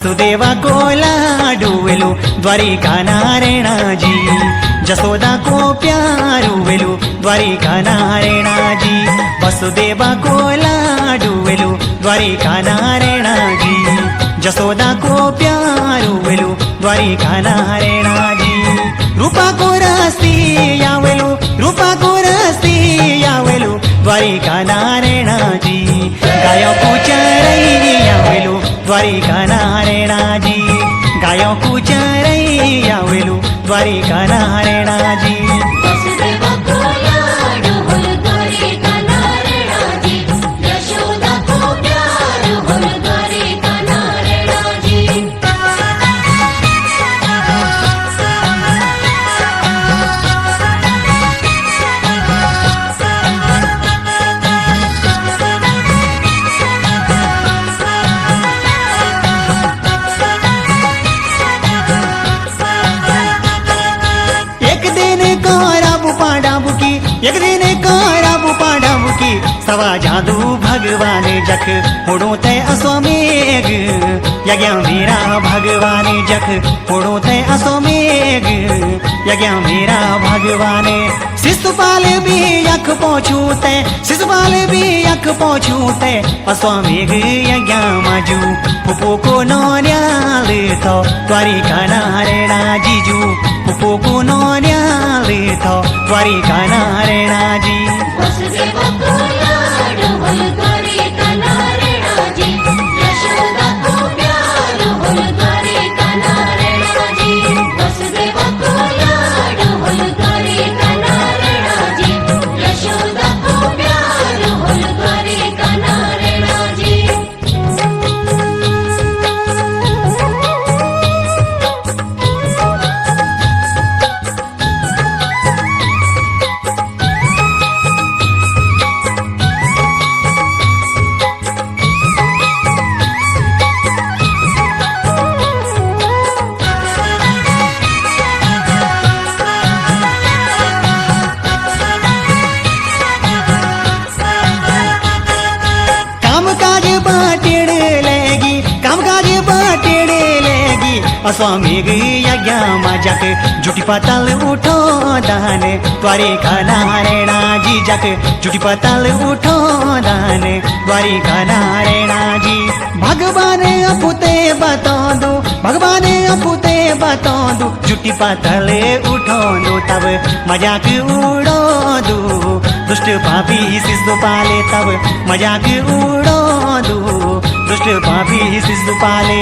सुदेवा को लाडू वेलू द्वारिका नारायणा जी, जसोदा को प्यारू वेलू द्वारिका नारायणा जी, वसुदेवा को लाडू वेलू द्वारिका नारायणा जी, जसोदा को प्यारू वेलू द्वारिका नारायणा जी, रूपा को रस्ती यावेलू, रूपा को रस्ती यावेलू द्वारिका नारायणा जी, गायों को चरई यावेलू द्वारिका नारायणा जी, गायों को चरई यावेलू द्वारिका नारायणा जी। वसुदेवा को लाडू होलू द्वारिका नारायणा जी, यशोदा को प्यारू होलू द्वारिका नारायणा जी। एक दिन कराबू पांडाबू की सवा जादू भगवान जख उड़ो तय अश्वमेघ, यज्ञ मेरा भगवान जख उड़ो तय अश्वमेघ, यज्ञ मेरा भगवान शिशुपाल भी यख पहुँचू तय, शिशुपाल भी यख पहुँचू तय अश्वमेघ यज्ञ मजू पुपो को नौन्याल तो द्वारिका नारायणा जीजू, पुपो को नौन्याल तो द्वारिका नारायणा जी। वसुदेवा को लाडू होलू द्वारिका नारायणा जी, यशोदा को प्यारू होलू द्वारिका नारायणा जी, वसुदेवा को लाडू होलू द्वारिका नारायणा जी, यशोदा को प्यारू होलू द्वारिका नारायणा जी। अश्वमेघ यज्ञ जक जुटी पतल उठो दान द्वारिका नारायणा जी, जक जुटी पतल उठो दान द्वारिका नारायणा जी। भगवान अपुते बता दो, भगवान अपुते बता दो, जुटी पतल उठो दो तब मजाक उड़ो दो, दुष्ट पापी शिशुपाले तब मजाक उड़ो दो, दुष्ट पापी शिशुपाले।